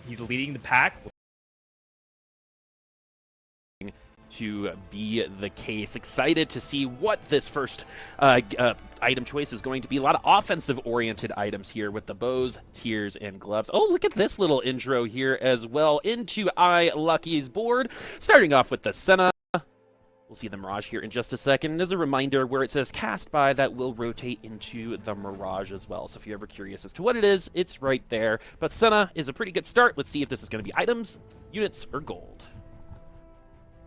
He's leading the pack. To be the case. Excited to see what this first item choice is going to be. A lot of offensive-oriented items here with the bows, tears, and gloves. Oh, look at this little intro here as well into iLucky's board. Starting off with the Senna. We'll see the Mirage here in just a second. And as a reminder, where it says cast by, that will rotate into the Mirage as well. So if you're ever curious as to what it is, it's right there. But Senna is a pretty good start. Let's see if this is going to be items, units, or gold.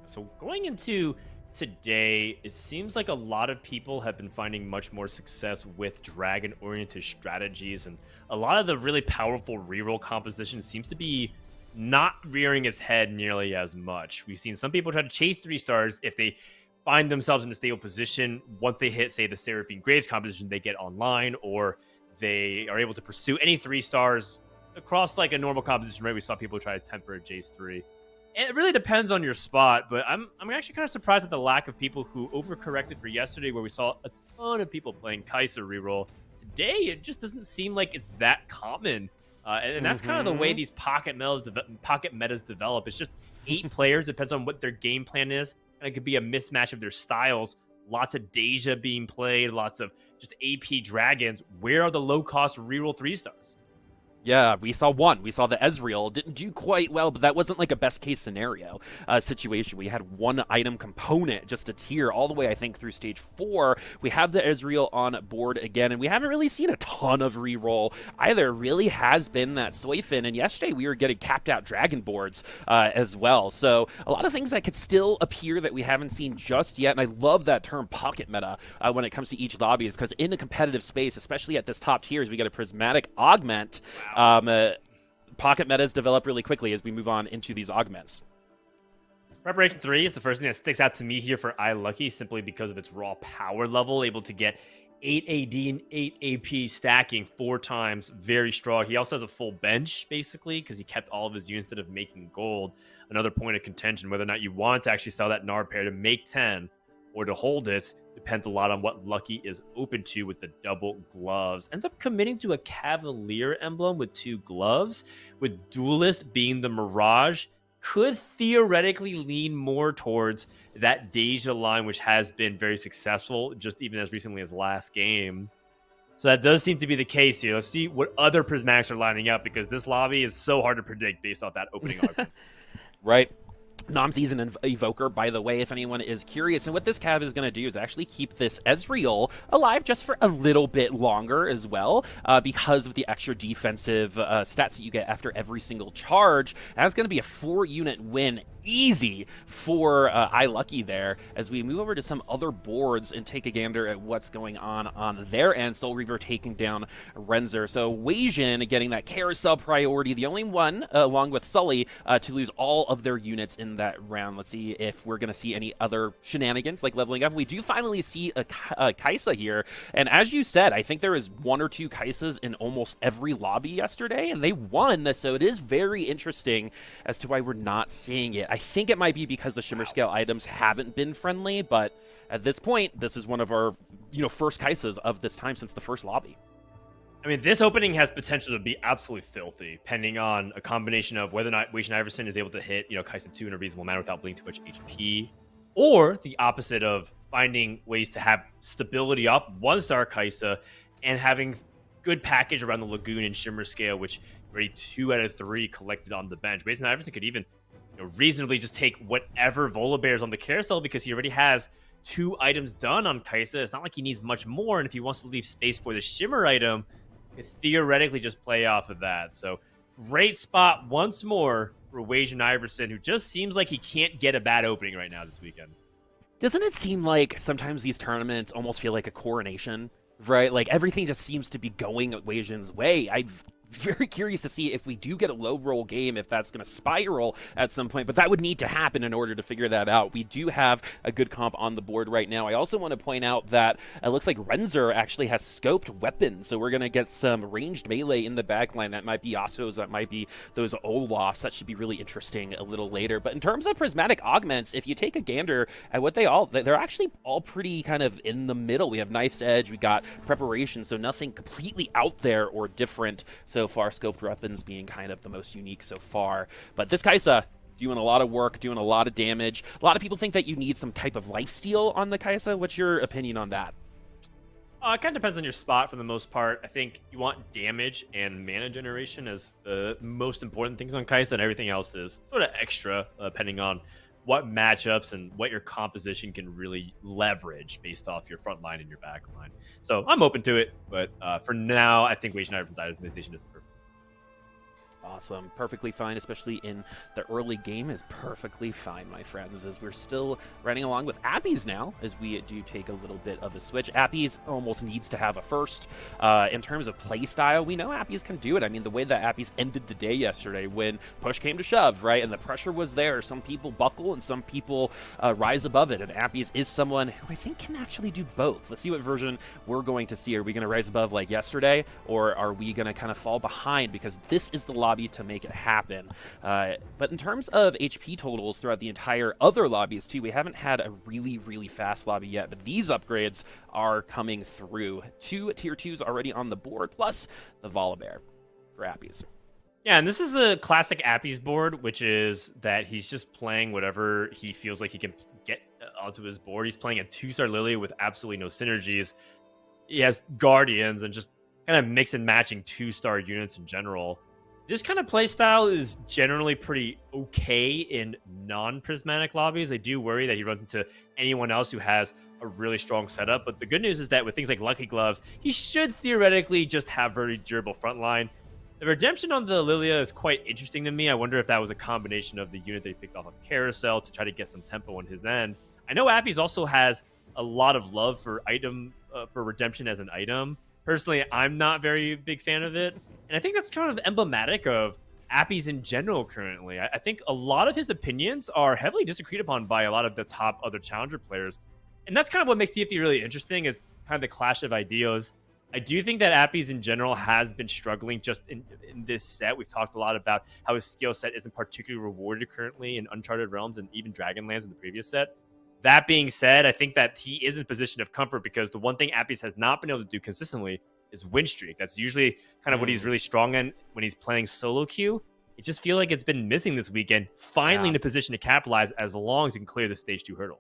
So going into today, it seems like a lot of people have been finding much more success with dragon-oriented strategies, and a lot of the really powerful reroll composition seems to be not rearing its head nearly as much. We've seen some people try to chase 3 stars if they find themselves in a stable position. Once they hit, say, the Seraphine Graves composition, they get online, or they are able to pursue any 3 stars across like a normal composition, right? We saw people try to attempt for a Jace 3. It really depends on your spot, but I'm actually kind of surprised at the lack of people who overcorrected for yesterday, where we saw a ton of people playing Kai'Sa reroll. Today, it just doesn't seem like it's that common, and that's kind of the way these pocket metas develop. It's just 8 players, depends on what their game plan is, and it could be a mismatch of their styles. Lots of Deja being played, lots of just AP dragons. Where are the low-cost reroll 3 stars? Yeah, we saw one. We saw the Ezreal. Didn't do quite well, but that wasn't like a best-case scenario situation. We had one item component, just a tier, all the way, I think, through stage 4. We have the Ezreal on board again, and we haven't really seen a ton of reroll either. It really has been that Soifin, and yesterday we were getting capped-out dragon boards as well. So a lot of things that could still appear that we haven't seen just yet, and I love that term pocket meta when it comes to each lobby, is because in a competitive space, especially at this top tiers, we get a prismatic augment. Pocket metas develop really quickly as we move on into these augments. Preparation 3 is the first thing that sticks out to me here for iLucky, simply because of its raw power level, able to get 8 AD and 8 AP stacking 4 times. Very strong. He also has a full bench, basically, because he kept all of his units instead of making gold. Another point of contention, whether or not you want to actually sell that Nard pair to make 10 or to hold it, depends a lot on what Lucky is open to with the double gloves. Ends up committing to a Cavalier emblem with 2 gloves, with Duelist being the Mirage. Could theoretically lean more towards that Deja line, which has been very successful, just even as recently as last game. So that does seem to be the case here. Let's see what other Prismatics are lining up, because this lobby is so hard to predict based off that opening argument. Right. Nomsy's an Evoker, by the way, if anyone is curious. And what this Cav is going to do is actually keep this Ezreal alive just for a little bit longer as well, because of the extra defensive stats that you get after every single charge. That's going to be a 4-unit win, easy for iLucky there, as we move over to some other boards and take a gander at what's going on their end. Soul Reaver taking down Renzer. So Weijin getting that carousel priority, the only one, along with Sully, to lose all of their units in that round. Let's see if we're going to see any other shenanigans like leveling up. We do finally see a Kai'Sa here, and as you said, I think there is 1 or 2 Kaisas in almost every lobby yesterday, and they won, so it is very interesting as to why we're not seeing it. I think it might be because the Shimmer Scale items haven't been friendly, but at this point, this is one of our first Kaisas of this time since the first lobby. I mean, this opening has potential to be absolutely filthy, depending on a combination of whether or not Weijin Iverson is able to hit, Kai'Sa 2 in a reasonable manner without bleeding too much HP, or the opposite of finding ways to have stability off 1-star Kai'Sa and having good package around the Lagoon and Shimmer Scale, which already 2 out of 3 collected on the bench. Weijin Iverson could even reasonably just take whatever Volibear is on the carousel, because he already has 2 items done on Kai'Sa. It's not like he needs much more, and if he wants to leave space for the Shimmer item, could theoretically just play off of that. So great spot once more for Weijin Iverson, who just seems like he can't get a bad opening right now this weekend. Doesn't it seem like sometimes these tournaments almost feel like a coronation, right? Like everything just seems to be going Weijin's way. I'm very curious to see if we do get a low roll game, if that's going to spiral at some point, but that would need to happen in order to figure that out. We do have a good comp on the board right now. I also want to point out that it looks like Renzer actually has scoped weapons, so we're going to get some ranged melee in the backline. That might be Yasuo's, that might be those Olafs. That should be really interesting a little later. But in terms of prismatic augments, if you take a gander at what they're actually all pretty kind of in the middle. We have Knife's Edge, we got Preparation, so nothing completely out there or different. so far. Scoped weapons being kind of the most unique so far. But this Kaisa doing a lot of work, doing a lot of damage. A lot of people think that you need some type of lifesteal on the Kaisa. What's your opinion on that? It kind of depends on your spot for the most part. I think you want damage and mana generation as the most important things on Kaisa, and everything else is sort of extra, depending on what matchups and what your composition can really leverage based off your front line and your back line. So I'm open to it, but for now, I think Wage Schneider from Zion's Station is perfect. Awesome. Perfectly fine, especially in the early game, is perfectly fine, my friends, as we're still running along with Appies now, as we do take a little bit of a switch. Appies almost needs to have a first. In terms of play style, we know Appies can do it. I mean, the way that Appies ended the day yesterday when push came to shove, right, and the pressure was there, some people buckle and some people rise above it, and Appies is someone who I think can actually do both. Let's see what version we're going to see. Are we going to rise above like yesterday, or are we going to kind of fall behind? Because this is the lobby to make it happen. But in terms of HP totals throughout the entire other lobbies too, we haven't had a really fast lobby yet, but these upgrades are coming through. 2 tier 2s already on the board, plus the Volibear for Appies. Yeah, and this is a classic Appies board, which is that he's just playing whatever he feels like he can get onto his board. He's playing a 2-star Lily with absolutely no synergies. He has Guardians and just kind of mix and matching 2-star units in general. This kind of playstyle is generally pretty okay in non-prismatic lobbies. I do worry that he runs into anyone else who has a really strong setup, but the good news is that with things like Lucky Gloves, he should theoretically just have very durable frontline. The redemption on the Lilia is quite interesting to me. I wonder if that was a combination of the unit that he picked off of Carousel to try to get some tempo on his end. I know Appies also has a lot of love for redemption as an item. Personally, I'm not very big fan of it. And I think that's kind of emblematic of Appies in general currently. I think a lot of his opinions are heavily disagreed upon by a lot of the top other challenger players. And that's kind of what makes TFT really interesting, is kind of the clash of ideas. I do think that Appies in general has been struggling just in this set. We've talked a lot about how his skill set isn't particularly rewarded currently in Uncharted Realms and even Dragonlands in the previous set. That being said, I think that he is in a position of comfort because the one thing Appies has not been able to do consistently is win streak. That's usually kind of what he's really strong in when he's playing solo queue. It just feels like it's been missing this weekend. Finally in a position to capitalize as long as he can clear the stage 2 hurdle.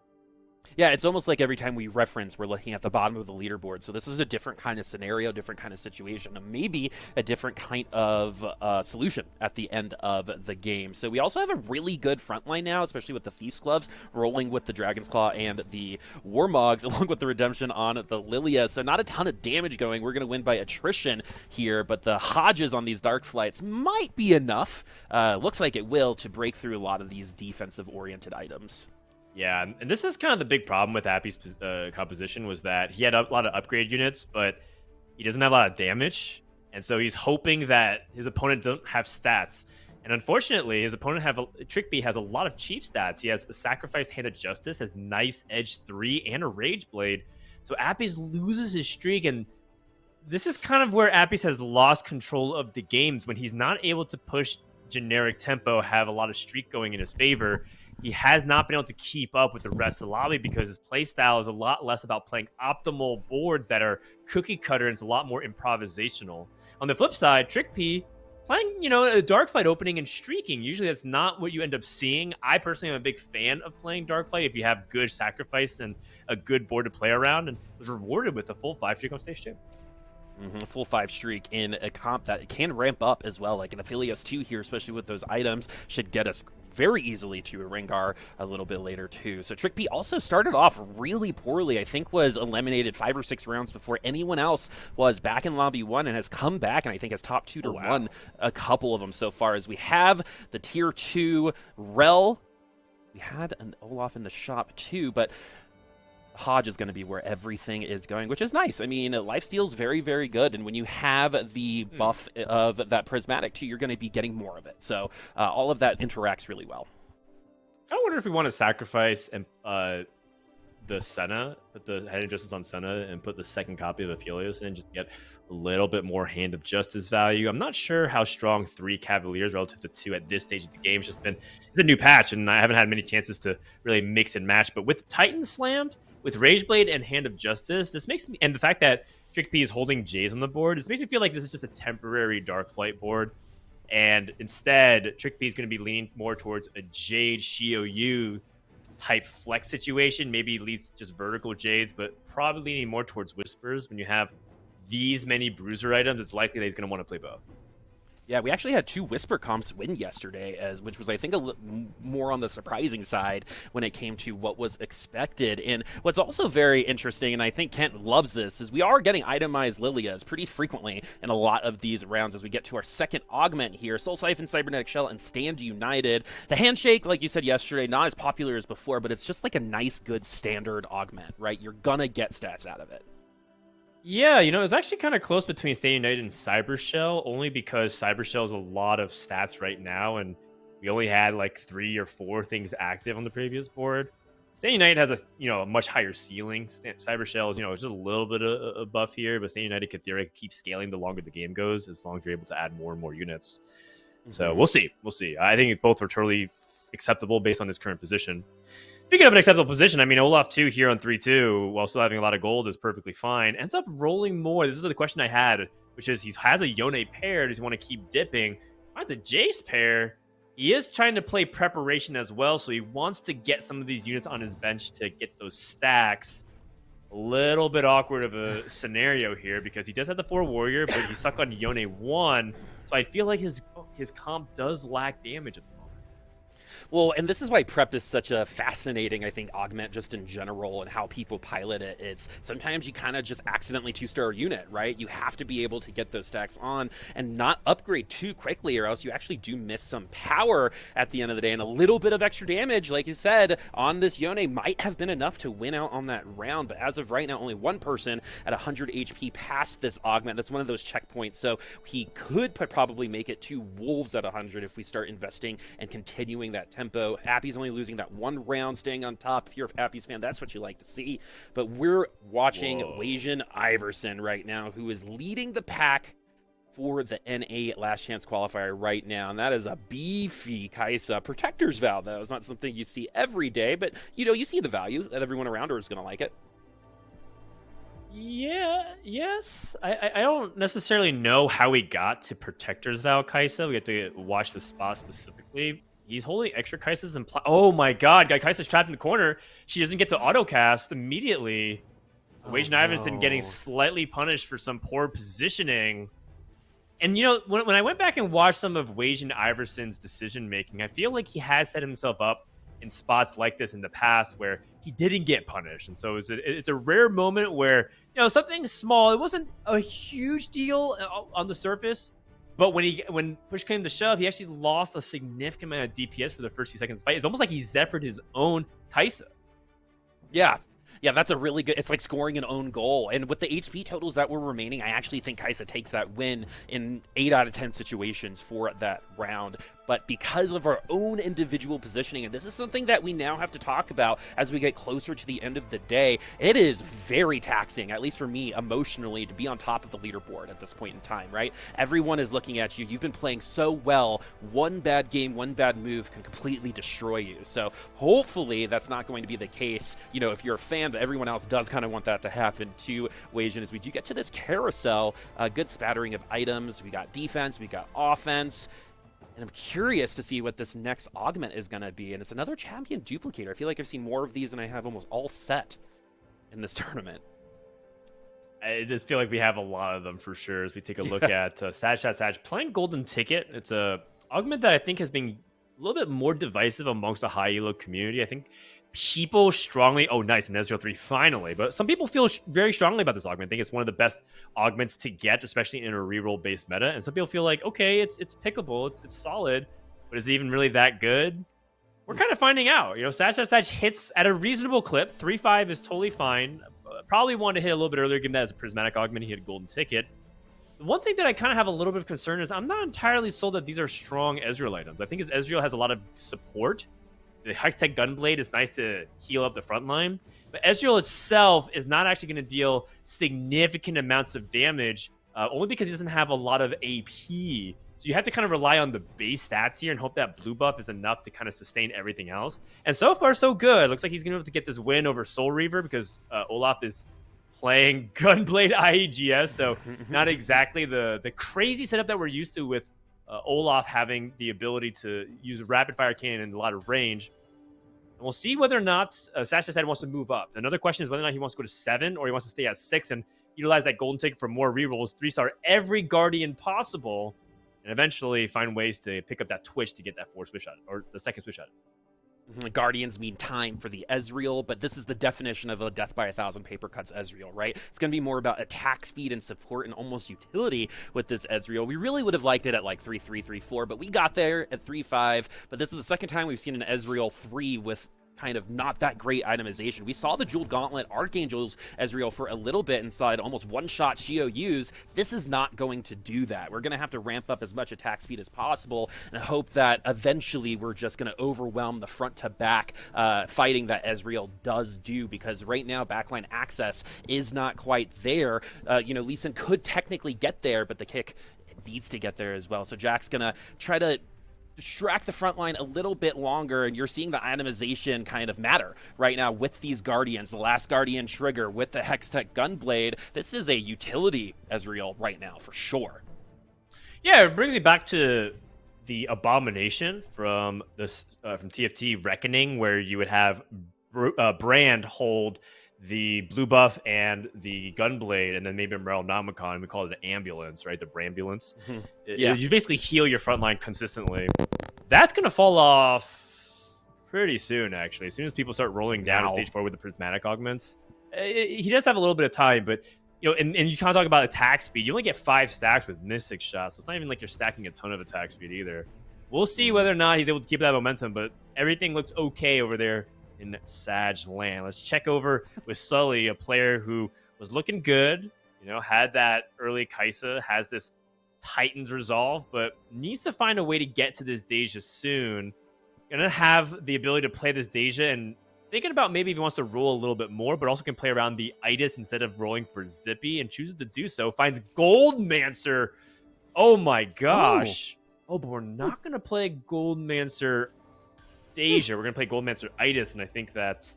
Yeah, it's almost like every time we reference, we're looking at the bottom of the leaderboard. So this is a different kind of scenario, different kind of situation, and maybe a different kind of solution at the end of the game. So we also have a really good front line now, especially with the Thief's Gloves, rolling with the Dragon's Claw and the Warmogs, along with the redemption on the Lilia. So not a ton of damage going. We're going to win by attrition here, but the Hodges on these Dark Flights might be enough. Looks like it will, to break through a lot of these defensive-oriented items. Yeah, and this is kind of the big problem with Appy's composition, was that he had a lot of upgrade units, but he doesn't have a lot of damage. And so he's hoping that his opponent don't have stats. And unfortunately, his opponent Trickbee has a lot of cheap stats. He has a Sacrificed Hand of Justice, has Knife's Edge 3, and a Rage Blade. So Appies loses his streak, and this is kind of where Appies has lost control of the games. When he's not able to push generic tempo, have a lot of streak going in his favor, he has not been able to keep up with the rest of the lobby because his playstyle is a lot less about playing optimal boards that are cookie cutter, and it's a lot more improvisational. On the flip side, Trickbee playing, a dark fight opening and streaking. Usually that's not what you end up seeing. I personally am a big fan of playing dark fight if you have good sacrifice and a good board to play around, and was rewarded with a full 5 streak on stage 2. Full 5 streak in a comp that can ramp up as well, like an Aphelios 2 here, especially with those items, should get us very easily to a Rengar a little bit later too. So Trickbee also started off really poorly. I think was eliminated 5 or 6 rounds before anyone else was back in lobby 1, and has come back, and I think has top 2 to won a couple of them so far, as we have the tier 2 Rel. We had an Olaf in the shop too, but Hodge is going to be where everything is going, which is nice. I mean, lifesteal is very, very good, and when you have the buff of that prismatic too, you're going to be getting more of it. So all of that interacts really well. I wonder if we want to sacrifice and the Senna, put the Hand of Justice on Senna, and put the second copy of Aphelios in, just to get a little bit more Hand of Justice value. I'm not sure how strong 3 Cavaliers relative to 2 at this stage of the game. It's a new patch, and I haven't had many chances to really mix and match. But with Titan slammed, with Rage Blade and Hand of Justice, this makes me, and the fact that Trick P is holding Jays on the board. This makes me feel like this is just a temporary Dark Flight board. And instead, Trick P is going to be leaning more towards a Jade Shiou type flex situation. Maybe leads just vertical Jades, but probably leaning more towards Whispers. When you have these many Bruiser items, it's likely that he's going to want to play both. Yeah, we actually had 2 Whisper comps win yesterday, which was, I think, more on the surprising side when it came to what was expected. And what's also very interesting, and I think Kent loves this, is we are getting itemized Lilias pretty frequently in a lot of these rounds as we get to our second augment here. Soul Siphon, Cybernetic Shell, and Stand United. The Handshake, like you said yesterday, not as popular as before, but it's just like a nice, good standard augment, right? You're gonna get stats out of it. Yeah, it's actually kind of close between Stay United and Cyber Shell, only because Cyber Shell has a lot of stats right now, and we only had like 3 or 4 things active on the previous board. Stay United has a much higher ceiling. Cyber Shell is just a little bit of a buff here, but Stay United could theoretically keep scaling the longer the game goes, as long as you're able to add more and more units. So we'll see. I think both are totally acceptable based on his current position. Speaking of an acceptable position, Olaf 2 here on 3-2, while still having a lot of gold, is perfectly fine. Ends up rolling more. This is the question I had, which is he has a Yone pair. Does he want to keep dipping? Finds a Jace pair. He is trying to play preparation as well, so he wants to get some of these units on his bench to get those stacks. A little bit awkward of a scenario here because he does have the 4 warrior, but he's stuck on Yone 1. So I feel like his comp does lack damage at the moment. Well, and this is why prep is such a fascinating, I think, augment just in general and how people pilot it. It's sometimes you kind of just accidentally 2-star a unit, right? You have to be able to get those stacks on and not upgrade too quickly, or else you actually do miss some power at the end of the day. And a little bit of extra damage, like you said, on this Yone might have been enough to win out on that round. But as of right now, only one person at 100 HP passed this augment. That's one of those checkpoints. So he could probably make it to Wolves at 100 if we start investing and continuing that tempo. Appy's only losing that 1 round, staying on top. If you're a Appy's fan, that's what you like to see. But we're watching Weijin Iverson right now, who is leading the pack for the NA Last Chance Qualifier right now, and that is a beefy Kai'Sa. Protector's Vow, though, is not something you see every day, but you see the value that everyone around her is going to like it. Yes. I don't necessarily know how he got to Protector's Vow Kai'Sa. We have to watch the spot specifically. He's holding extra Kai'Sas and oh my god, Kai'Sa's trapped in the corner. She doesn't get to autocast immediately. Weijin Iverson getting slightly punished for some poor positioning. And when I went back and watched some of Weijin Iverson's decision making, I feel like he has set himself up in spots like this in the past where he didn't get punished. And so it's a rare moment where something small, it wasn't a huge deal on the surface, but when push came to shove, he actually lost a significant amount of DPS for the first few seconds of the fight. It's almost like he Zephyred his own Kai'Sa. Yeah, that's a really good... It's like scoring an own goal. And with the HP totals that were remaining, I actually think Kai'Sa takes that win in 8 out of 10 situations for that round. But because of our own individual positioning, and this is something that we now have to talk about as we get closer to the end of the day, it is very taxing, at least for me, emotionally, to be on top of the leaderboard at this point in time, right? Everyone is looking at you. You've been playing so well. One bad game, one bad move can completely destroy you. So hopefully that's not going to be the case. If you're a fan, but everyone else does kind of want that to happen to Weijin as we do get to this carousel. A good spattering of items. We got defense, we got offense. And I'm curious to see what this next augment is going to be. And it's another champion duplicator. I feel like I've seen more of these than I have almost all set in this tournament. I just feel like we have a lot of them for sure as we take a look at Sag playing Golden Ticket. It's a augment that I think has been a little bit more divisive amongst the high elo community. I think people strongly... Oh, nice, an Ezreal 3 finally. But some people feel very strongly about this augment. I think it's one of the best augments to get, especially in a reroll-based meta. And some people feel like, okay, it's pickable, it's solid, but is it even really that good? We're kind of finding out. Sag hits at a reasonable clip. 3-5 is totally fine. Probably wanted to hit a little bit earlier, given that it's a prismatic augment. He had a golden ticket. The one thing that I kind of have a little bit of concern is I'm not entirely sold that these are strong Ezreal items. I think Ezreal has a lot of support. The Hextech Gunblade is nice to heal up the front line, but Ezreal itself is not actually going to deal significant amounts of damage, only because he doesn't have a lot of AP. So you have to kind of rely on the base stats here and hope that blue buff is enough to kind of sustain everything else. And so far, so good. Looks like he's going to be able to get this win over Soul Reaver because Olaf is playing Gunblade IEGS, so not exactly the crazy setup that we're used to with Olaf having the ability to use rapid fire cannon and a lot of range. And we'll see whether or not Sash decided wants to move up. Another question is whether or not he wants to go to 7 or he wants to stay at 6 and utilize that golden ticket for more rerolls, 3-star every Guardian possible, and eventually find ways to pick up that Twitch to get that 4th switch shot, or the 2nd switch shot. Guardians mean time for the Ezreal, but this is the definition of a death by 1,000 paper cuts Ezreal, right? It's going to be more about attack speed and support and almost utility with this Ezreal. We really would have liked it at like 3-3, 3-4, but we got there at 3-5. But this is the second time we've seen an Ezreal 3 with kind of not that great itemization. We saw the Jeweled Gauntlet Archangel's Ezreal for a little bit inside almost one-shot Xiaoyu's. This is not going to do that. We're going to have to ramp up as much attack speed as possible and hope that eventually we're just going to overwhelm the front-to-back fighting that Ezreal does do, because right now backline access is not quite there. Lee Sin could technically get there, but the kick needs to get there as well. So Jack's going to try to distract the front line a little bit longer, and you're seeing the itemization kind of matter right now with these Guardians. The last Guardian trigger with the Hextech Gunblade. This is a utility Ezreal right now for sure. Yeah, it brings me back to the Abomination from this from TFT Reckoning, where you would have Brand hold the blue buff and the Gunblade, and then maybe Nomicon, we call it the ambulance, right? The Brambulance. Yeah. You basically heal your front line consistently. That's going to fall off pretty soon, actually. As soon as people start rolling down to stage 4 with the prismatic augments. He does have a little bit of time, but and you kind of talk about attack speed. You only get 5 stacks with Mystic Shots, so it's not even like you're stacking a ton of attack speed either. We'll see whether or not he's able to keep that momentum, but everything looks okay over there in Sag land. Let's check over with Sully, a player who was looking good, had that early Kaisa, has this Titan's resolve, but needs to find a way to get to this Deja soon. Gonna have the ability to play this Deja, and thinking about maybe if he wants to roll a little bit more, but also can play around the Itis instead of rolling for Zippy, and chooses to do so. Finds Goldmancer. Oh my gosh. Oh, but we're not gonna play Goldmancer Deja. We're going to play Goldmancer Itis, and I think that,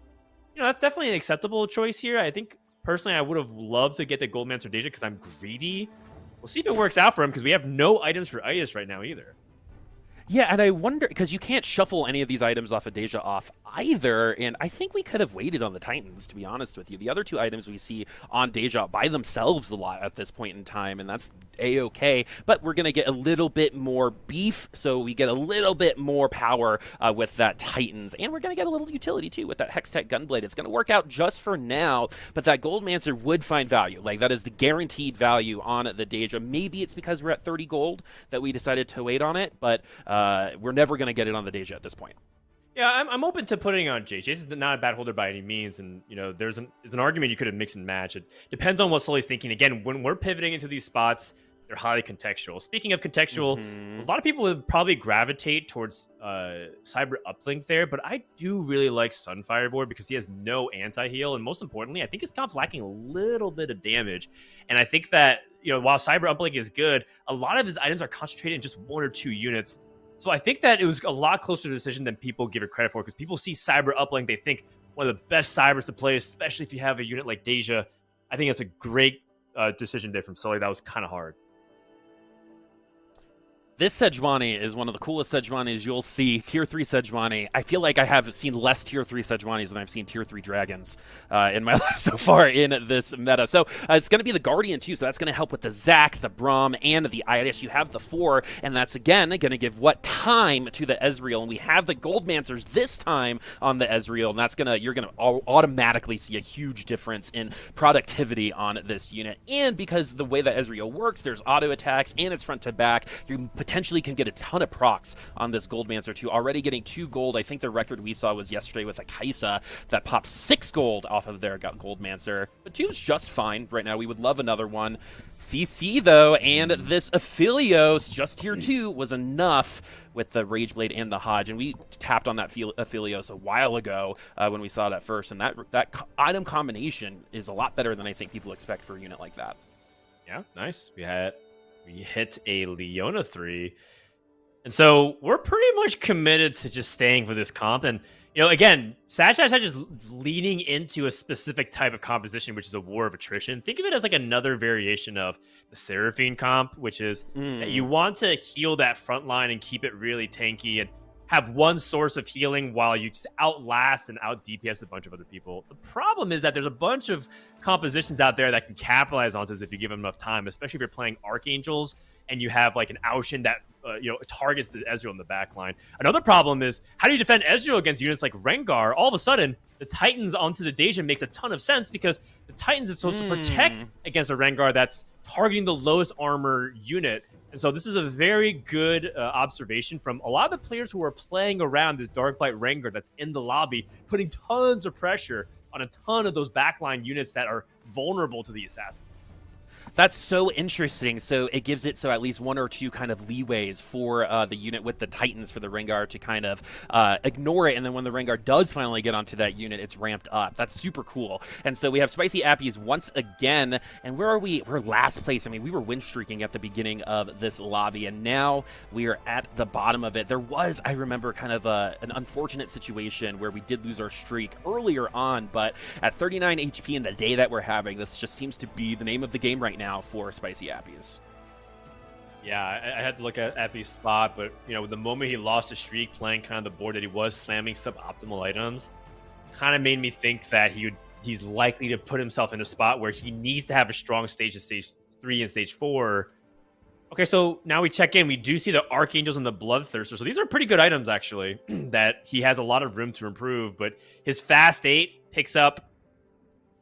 that's definitely an acceptable choice here. I think, personally, I would have loved to get the Goldmancer Deja because I'm greedy. We'll see if it works out for him, because we have no items for Itis right now either. Yeah, and I wonder, because you can't shuffle any of these items off of Deja off either, and I think we could have waited on the Titans, to be honest with you. The other 2 items we see on Deja by themselves a lot at this point in time, and that's A-okay, but we're going to get a little bit more beef, so we get a little bit more power with that Titans, and we're going to get a little utility, too, with that Hextech Gunblade. It's going to work out just for now, but that Goldmancer would find value. Like, that is the guaranteed value on the Deja. Maybe it's because we're at 30 gold that we decided to wait on it, but we're never going to get it on the Deja at this point. Yeah, I'm open to putting on Jace. Jace is not a bad holder by any means, and there's an argument you could have mixed and matched. It depends on what Sully's thinking. Again, when we're pivoting into these spots, they're highly contextual. Speaking of contextual, a lot of people would probably gravitate towards Cyber Uplink there, but I do really like Sunfire Board because he has no anti-heal, and most importantly, I think his comp's lacking a little bit of damage. And I think that while Cyber Uplink is good, a lot of his items are concentrated in just 1 or 2 units. So I think that it was a lot closer to the decision than people give it credit for, because people see Cyber Uplink, they think one of the best Cybers to play, especially if you have a unit like Deja. I think that's a great decision there from Sully. That was kind of hard. This Sejuani is one of the coolest Sejuanis you'll see. Tier 3 Sejuani. I feel like I have seen less Tier 3 Sejuanis than I've seen Tier 3 Dragons in my life so far in this meta. So it's going to be the Guardian too, so that's going to help with the Zac, the Braum, and the Iris. You have the 4, and that's again going to give what time to the Ezreal, and we have the Goldmancers this time on the Ezreal, and that's you're going to automatically see a huge difference in productivity on this unit. And because the way that Ezreal works, there's auto attacks, and it's front to back, you potentially can get a ton of procs on this Goldmancer too. Already getting 2 gold. I think the record we saw was yesterday with a Kaisa that popped 6 gold off of their Goldmancer. But 2 is just fine right now. We would love another one. CC though, and this Aphelios just tier 2 was enough with the Rageblade and the Hodge, and we tapped on that Aphelios a while ago when we saw it at first, and that item combination is a lot better than I think people expect for a unit like that. Yeah, nice. We hit a Leona 3. And so we're pretty much committed to just staying for this comp. And, Again, Sash is leaning into a specific type of composition, which is a war of attrition. Think of it as like another variation of the Seraphine comp, which is that you want to heal that front line and keep it really tanky and have one source of healing while you just outlast and out DPS a bunch of other people. The problem is that there's a bunch of compositions out there that can capitalize on this if you give them enough time, especially if you're playing Archangels and you have like an Aushin that targets the Ezreal in the backline. Another problem is, how do you defend Ezreal against units like Rengar? All of a sudden, the Titans onto the Deja makes a ton of sense because the Titans is supposed to protect against a Rengar that's targeting the lowest armor unit. And so this is a very good observation from a lot of the players who are playing around this Darkflight Rengar that's in the lobby, putting tons of pressure on a ton of those backline units that are vulnerable to the assassin. That's so interesting. So it gives it at least one or two kind of leeways for the unit with the Titans for the Rengar to kind of ignore it. And then when the Rengar does finally get onto that unit, it's ramped up. That's super cool. And so we have Spicy Appies once again. And where are we? We're last place. I mean, we were win streaking at the beginning of this lobby, and now we are at the bottom of it. There was, I remember, kind of an unfortunate situation where we did lose our streak earlier on, but at 39 HP in the day that we're having, this just seems to be the name of the game right now for Spicy Appies. Yeah, I had to look at Appy's spot, but the moment he lost a streak playing kind of the board that he was, slamming suboptimal items, kind of made me think that he's likely to put himself in a spot where he needs to have a strong stage in stage 3 and stage 4. Okay, so now we check in. We do see the Archangels and the Bloodthirster. So these are pretty good items, actually, that he has a lot of room to improve. But his Fast 8 picks up...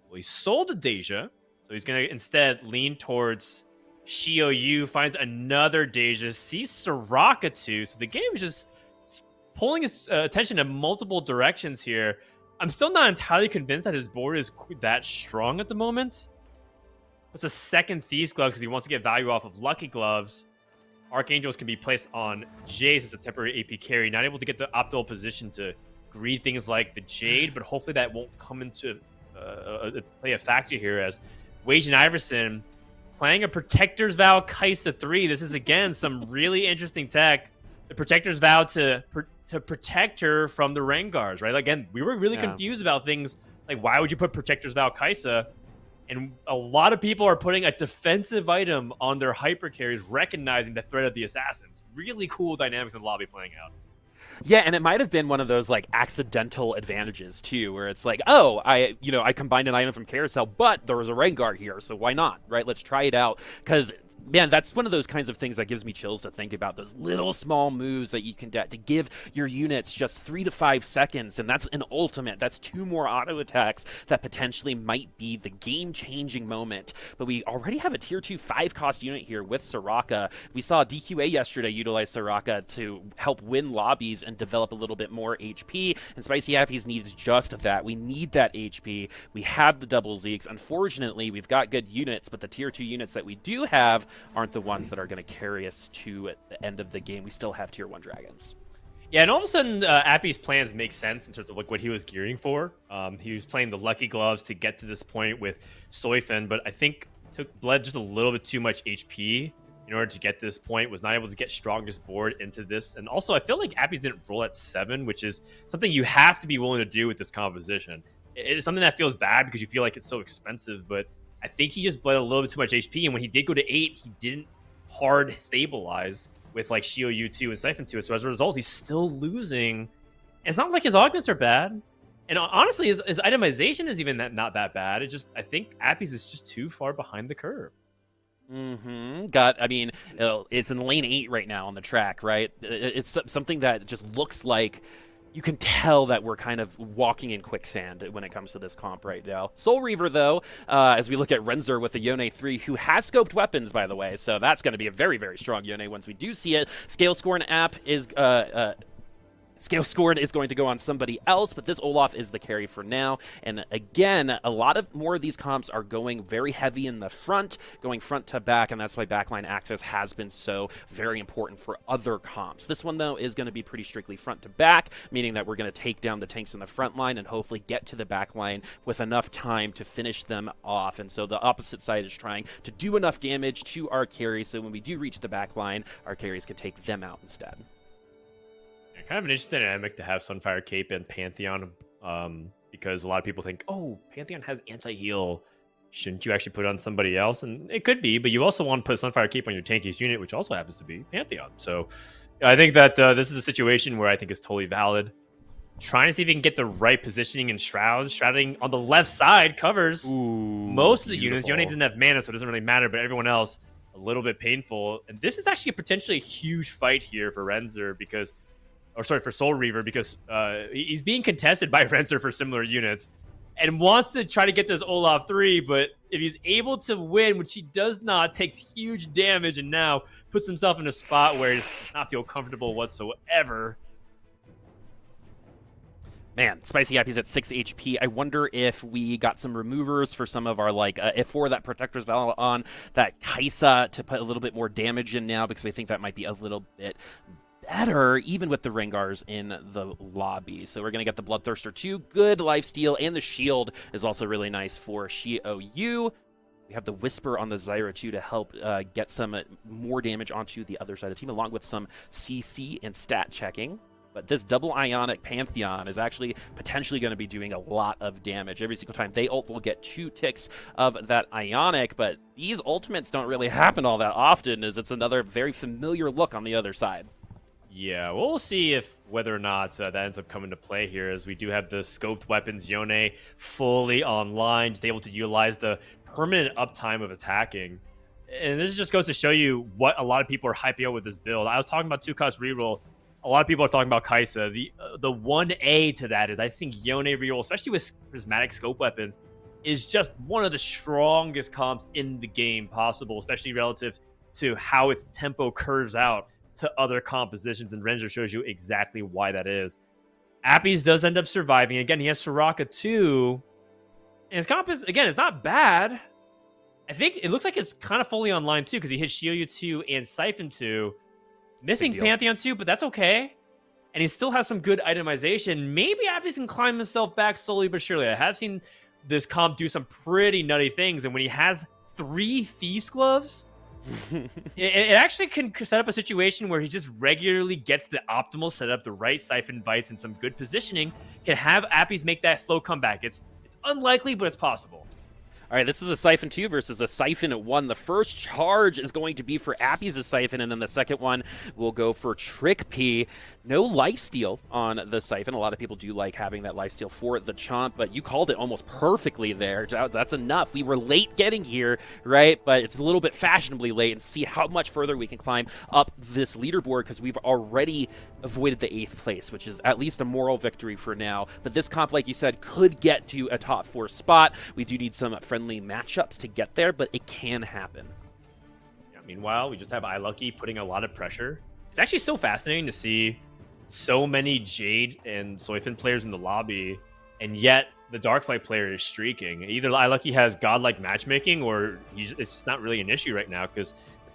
Well, he sold a Deja. So he's going to instead lean towards Xiaoyu, finds another Deja, sees Soraka too. So the game is just pulling his attention in multiple directions here. I'm still not entirely convinced that his board is that strong at the moment. It's a second Thieves Gloves because he wants to get value off of Lucky Gloves. Archangels can be placed on Jace as a temporary AP carry. Not able to get the optimal position to greed things like the Jade, but hopefully that won't come into play a factor here as Wage and Iverson playing a Protector's Vow Kaisa 3. This is, again, some really interesting tech. The Protector's Vow to protect her from the Rengars, right? Again, we were really confused about things like, why would you put Protector's Vow Kaisa? And a lot of people are putting a defensive item on their hyper carries, recognizing the threat of the assassins. Really cool dynamics in the lobby playing out. Yeah, and it might have been one of those like accidental advantages too, where it's like, oh, I combined an item from Carousel, but there was a Rengar here, so why not, right? Let's try it out, because man, that's one of those kinds of things that gives me chills to think about, those little small moves that you can do to give your units just 3 to 5 seconds, and that's an ultimate. That's 2 more auto attacks that potentially might be the game-changing moment. But we already have a tier 2 5-cost unit here with Soraka. We saw DQA yesterday utilize Soraka to help win lobbies and develop a little bit more HP, and Spicy Appies needs just that. We need that HP. We have the double Zeeks. Unfortunately, we've got good units, but the tier 2 units that we do have aren't the ones that are going to carry us to the end of the game. We still have tier 1 dragons. Yeah, and all of a sudden, Appy's plans make sense in terms of like what he was gearing for. He was playing the Lucky Gloves to get to this point with Soifen, but I think bled just a little bit too much HP in order to get to this point, was not able to get strongest board into this. And also, I feel like Appy's didn't roll at 7, which is something you have to be willing to do with this composition. It's something that feels bad because you feel like it's so expensive, but I think he just bled a little bit too much HP, and when he did go to 8, he didn't hard stabilize with like Xiaoyu 2 and Siphon 2. So as a result, he's still losing. And it's not like his augments are bad. And honestly, his itemization is even not that bad. I think Appy's is just too far behind the curve. It's in lane 8 right now on the track, right? It's something that just looks like you can tell that we're kind of walking in quicksand when it comes to this comp right now. Soul Reaver, though, as we look at Renzer with the Yone 3, who has scoped weapons, by the way, so that's going to be a very, very strong Yone once we do see it. Scale Scorn app is... Scale Scored is going to go on somebody else, but this Olaf is the carry for now. And again, a lot of more of these comps are going very heavy in the front, going front to back, and that's why backline access has been so very important for other comps. This one, though, is going to be pretty strictly front to back, meaning that we're going to take down the tanks in the front line and hopefully get to the back line with enough time to finish them off. And so the opposite side is trying to do enough damage to our carries, so when we do reach the back line, our carries can take them out instead. kind of an interesting dynamic to have Sunfire Cape and Pantheon, because a lot of people think, oh, Pantheon has anti-heal. Shouldn't you actually put it on somebody else? And it could be, but you also want to put Sunfire Cape on your tankiest unit, which also happens to be Pantheon. So I think that this is a situation where I think is totally valid. Trying to see if he can get the right positioning in Shrouds. Shrouding on the left side covers most of the units. Yone doesn't have mana, so it doesn't really matter, but everyone else, a little bit painful. And this is actually potentially a huge fight here for Renzer because, or sorry, for Soul Reaver, because he's being contested by Renzer for similar units and wants to try to get this Olaf 3, but if he's able to win, which he does not, takes huge damage and now puts himself in a spot where he does not feel comfortable whatsoever. Man, Spicy Happy's at 6 HP. I wonder if we got some removers for some of our, like, if for that Protector's Vow on that Kaisa to put a little bit more damage in now, because I think that might be a little bit better, even with the Rengars in the lobby. So we're going to get the Bloodthirster 2, good lifesteal, and the shield is also really nice for Xiaoyu. We have the Whisper on the Zyra 2 to help get some more damage onto the other side of the team, along with some CC and stat checking. But this double Ionic Pantheon is actually potentially going to be doing a lot of damage. Every single time they ult, will get 2 ticks of that Ionic, but these ultimates don't really happen all that often, as it's another very familiar look on the other side. Yeah, we'll see if whether or not that ends up coming to play here, as we do have the scoped weapons. Yone fully online, just able to utilize the permanent uptime of attacking. And this just goes to show you what a lot of people are hyping up with this build. I was talking about 2-cost reroll. A lot of people are talking about Kaisa. The 1A to that is, I think, Yone reroll, especially with prismatic scope weapons, is just one of the strongest comps in the game possible, especially relative to how its tempo curves out to other compositions, and Renzer shows you exactly why that is. Appies does end up surviving. Again, he has Soraka too. And his comp is, again, it's not bad. I think it looks like it's kind of fully online too, because he hit Shioyu 2 and Siphon 2. Missing Pantheon 2, but that's okay. And he still has some good itemization. Maybe Appies can climb himself back slowly but surely. I have seen this comp do some pretty nutty things, and when he has 3 Thieves Gloves, it actually can set up a situation where he just regularly gets the optimal setup, the right Siphon bites, and some good positioning, can have Appies make that slow comeback. It's unlikely, but it's possible. All right, this is a Siphon 2 versus a Siphon 1. The first charge is going to be for Appies' Siphon, and then the second one will go for Trick P. No lifesteal on the Siphon. A lot of people do like having that lifesteal for the Chomp, but you called it almost perfectly there. That's enough. We were late getting here, right? But it's a little bit fashionably late, and see how much further we can climb up this leaderboard, because we've already avoided the 8th place, which is at least a moral victory for now. But this comp, like you said, could get to a top 4 spot. We do need some friendly matchups to get there, but it can happen. Yeah, meanwhile, we just have iLucky putting a lot of pressure. It's actually so fascinating to see so many Jade and Soifin players in the lobby, and yet the Darkflight player is streaking. Either iLucky has godlike matchmaking, or it's just not really an issue right now,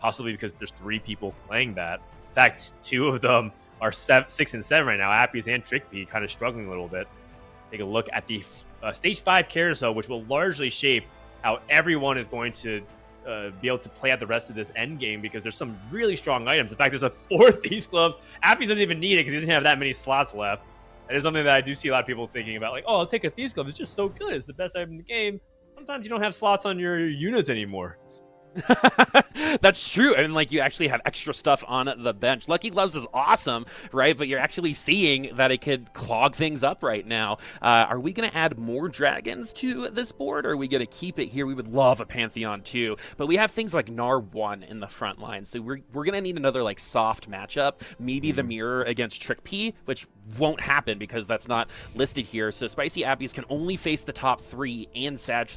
possibly because there's 3 people playing that. In fact, 2 of them are 6 and 7 right now. Appies and Trickbee kind of struggling a little bit. Take a look at the Stage 5 carousel, which will largely shape how everyone is going to be able to play out the rest of this end game, because there's some really strong items. In fact, there's a 4th Thieves Gloves. Appies doesn't even need it because he doesn't have that many slots left. That is something that I do see a lot of people thinking about, like, oh, I'll take a Thieves Glove. It's just so good. It's the best item in the game. Sometimes you don't have slots on your units anymore. That's true. I mean, like, you actually have extra stuff on the bench. Lucky Gloves is awesome, right? But you're actually seeing that it could clog things up right now. Are we going to add more dragons to this board, or are we going to keep it here? We would love a Pantheon too, but we have things like Gnar 1 in the front line, so we're going to need another, like, soft matchup. Maybe the mirror against Trick P, which won't happen because that's not listed here. So Spicy Appies can only face the top 3 and Sag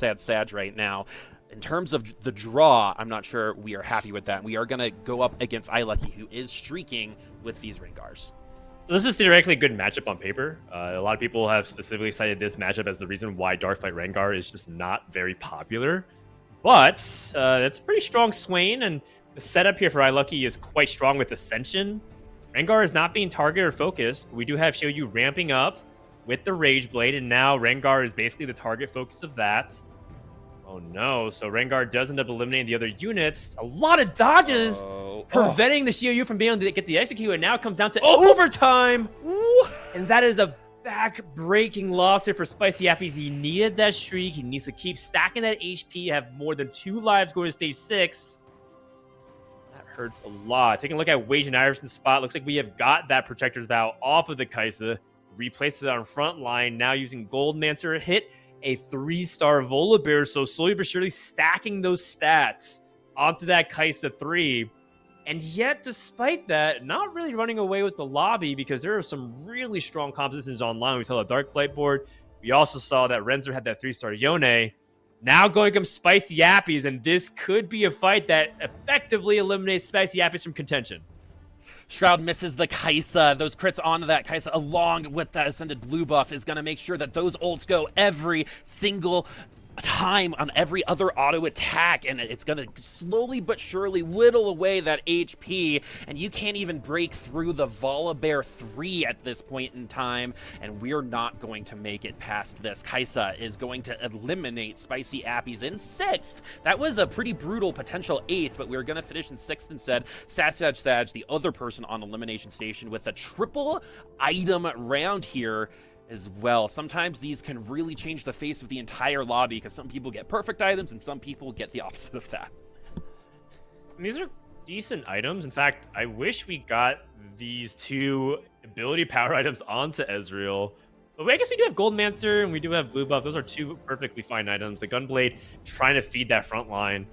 right now. In terms of the draw, I'm not sure we are happy with that. We are going to go up against iLucky, who is streaking with these Rengars. This is theoretically a good matchup on paper. A lot of people have specifically cited this matchup as the reason why Darkflight Rengar is just not very popular. But it's a pretty strong Swain, and the setup here for iLucky is quite strong with Ascension. Rengar is not being targeted or focused. We do have Xiaoyu ramping up with the Rage Blade, and now Rengar is basically the target focus of that. Oh no, so Rengar does end up eliminating the other units. A lot of dodges preventing the Xiaoyu from being able to get the execute, and now it comes down to overtime. And that is a back-breaking loss here for Spicy Appies. He needed that streak. He needs to keep stacking that HP, have more than 2 lives going to stage 6. That hurts a lot. Taking a look at Wage and Iverson's spot, looks like we have got that Protector's Vow off of the Kaisa. Replaced it on front line, now using Goldmancer hit a 3-star Volibear, so slowly but surely stacking those stats onto that Kaisa 3. And yet, despite that, not really running away with the lobby because there are some really strong compositions online. We saw the Dark Flight board. We also saw that Renzer had that 3-star Yone. Now going against Spicy Appies, and this could be a fight that effectively eliminates Spicy Appies from contention. Shroud misses the Kaisa. Those crits onto that Kaisa along with that Ascended blue buff is going to make sure that those ults go every single time on every other auto attack, and it's going to slowly but surely whittle away that HP, and you can't even break through the Volibear 3 at this point in time, and we're not going to make it past this. Kaisa is going to eliminate Spicy Appies in 6th. That was a pretty brutal potential 8th, but we're going to finish in 6th instead. Sag, the other person on Elimination Station with a triple item round here as well. Sometimes these can really change the face of the entire lobby because some people get perfect items and some people get the opposite of that. These are decent items. In fact, I wish we got these 2 ability power items onto Ezreal. But I guess we do have Goldmancer and we do have Blue Buff. Those are 2 perfectly fine items. The Gunblade trying to feed that front line.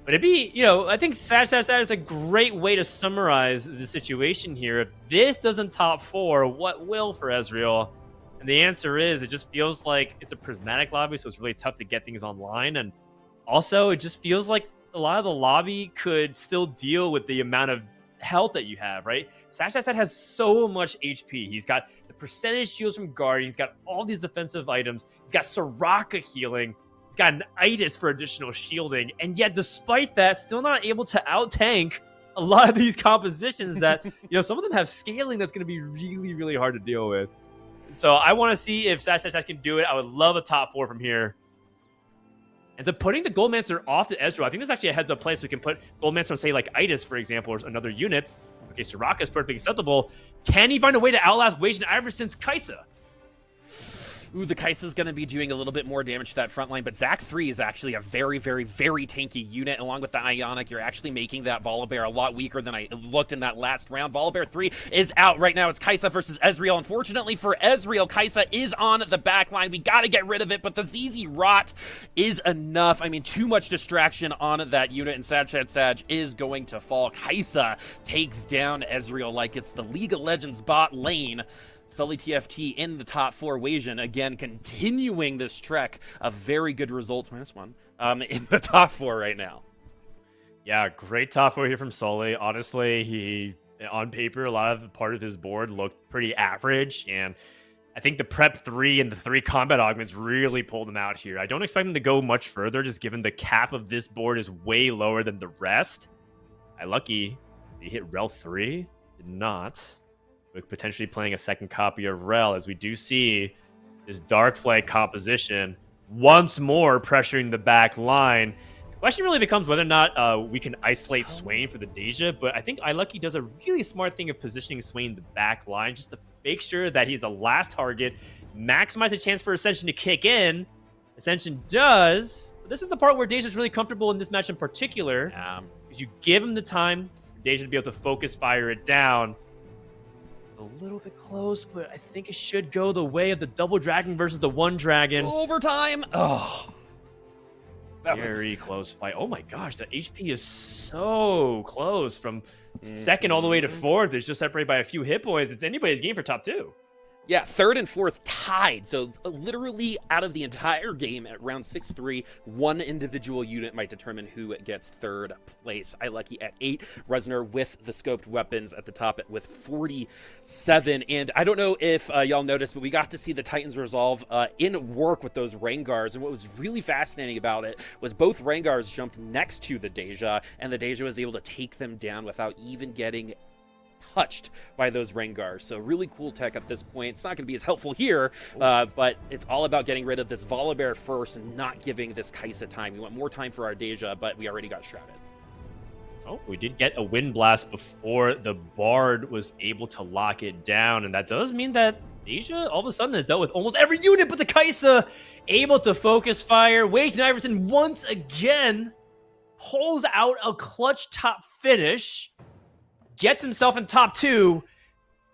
But it'd be, I think Sag is a great way to summarize the situation here. If this doesn't top 4, what will for Ezreal? And the answer is, it just feels like it's a prismatic lobby, so it's really tough to get things online. And also, it just feels like a lot of the lobby could still deal with the amount of health that you have, right? Sag has so much HP. He's got the percentage heals from Guardian. He's got all these defensive items. He's got Soraka healing. He's got an Itis for additional shielding. And yet, despite that, still not able to out-tank a lot of these compositions that, some of them have scaling that's going to be really, really hard to deal with. So I want to see if Sag can do it. I would love a top 4 from here. And so putting the Goldmancer off the Ezreal, I think this is actually a heads-up play, so we can put Goldmancer on, say, like Itis, for example, or another unit. Okay, Soraka is perfectly acceptable. Can he find a way to outlast Wage and Iverson's Kaisa? Ooh, the Kai'Sa's going to be doing a little bit more damage to that front line, but Zac 3 is actually a very, very, very tanky unit. Along with the Ionic, you're actually making that Volibear a lot weaker than I looked in that last round. Volibear 3 is out right now. It's Kaisa versus Ezreal. Unfortunately for Ezreal, Kaisa is on the back line. We got to get rid of it, but the ZZ Rot is enough. I mean, too much distraction on that unit, and Sag is going to fall. Kaisa takes down Ezreal like it's the League of Legends bot lane. Sully TFT in the top 4. Wasion, again, continuing this trek of very good results, -1, in the top 4 right now. Yeah, great top 4 here from Sully. Honestly, he, on paper, a lot of part of his board looked pretty average, and I think the prep 3 and the 3 combat augments really pulled him out here. I don't expect him to go much further, just given the cap of this board is way lower than the rest. Lucky, he hit Rel 3, did not. With potentially playing a second copy of Rel, as we do see this Dark Flight composition once more pressuring the back line. The question really becomes whether or not we can isolate Swain for the Deja, but I think iLucky does a really smart thing of positioning Swain in the back line just to make sure that he's the last target, maximize the chance for Ascension to kick in. Ascension does. But this is the part where Deja's really comfortable in this match in particular, because you give him the time for Deja to be able to focus fire it down. A little bit close, but I think it should go the way of the double dragon versus the one dragon. Overtime. Oh, that very close fight. Oh my gosh, the HP is so close from second all the way to 4th. It's just separated by a few hit points. It's anybody's game for top 2. Yeah, 3rd and 4th tied. So literally out of the entire game at round 6-3, one individual unit might determine who gets 3rd place. iLucky at 8, Resner with the scoped weapons at the top with 47. And I don't know if y'all noticed, but we got to see the Titans resolve in work with those Rangars. And what was really fascinating about it was both Rangars jumped next to the Deja, and the Deja was able to take them down without even getting touched by those Rengars. So really cool tech at this point. It's not going to be as helpful here, but it's all about getting rid of this Volibear first and not giving this Kai'Sa time. We want more time for Ardesia, but we already got shrouded. Oh, we did get a Wind Blast before the Bard was able to lock it down, and that does mean that Asia all of a sudden has dealt with almost every unit but the Kai'Sa, able to focus fire. Wage and Iverson once again pulls out a clutch top finish, gets himself in top 2,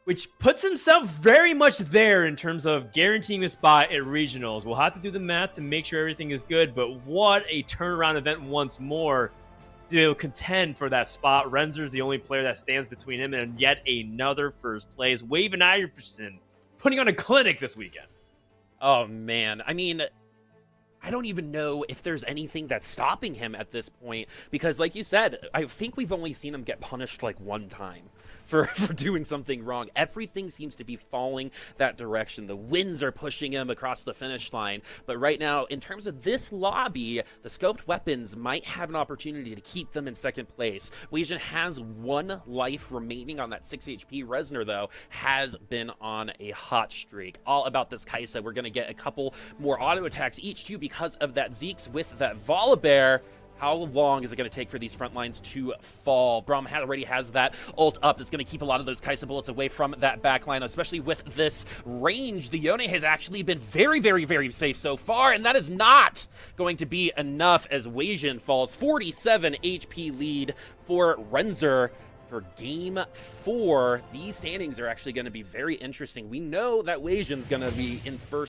which puts himself very much there in terms of guaranteeing a spot at regionals. We'll have to do the math to make sure everything is good, but what a turnaround event once more to contend for that spot. Renzer's the only player that stands between him and yet another first place. Wave and Iverson putting on a clinic this weekend. Oh, man. I mean, I don't even know if there's anything that's stopping him at this point, because like you said, I think we've only seen him get punished like one time for doing something wrong. Everything seems to be falling that direction. The winds are pushing him across the finish line. But right now, in terms of this lobby, the scoped weapons might have an opportunity to keep them in second place. Weijin has 1 life remaining on that 6 HP. Resner, though, has been on a hot streak. All about this Kai'Sa. We're going to get a couple more auto attacks each, too, because of that Zeke's with that Volibear. How long is it going to take for these front lines to fall? Braum already has that ult up. That's going to keep a lot of those Kai'Sa bullets away from that backline, especially with this range. The Yone has actually been very, very, very safe so far, and that is not going to be enough as Weijin falls. 47 HP lead for Renzer for Game 4. These standings are actually going to be very interesting. We know that Weijin's going to be in first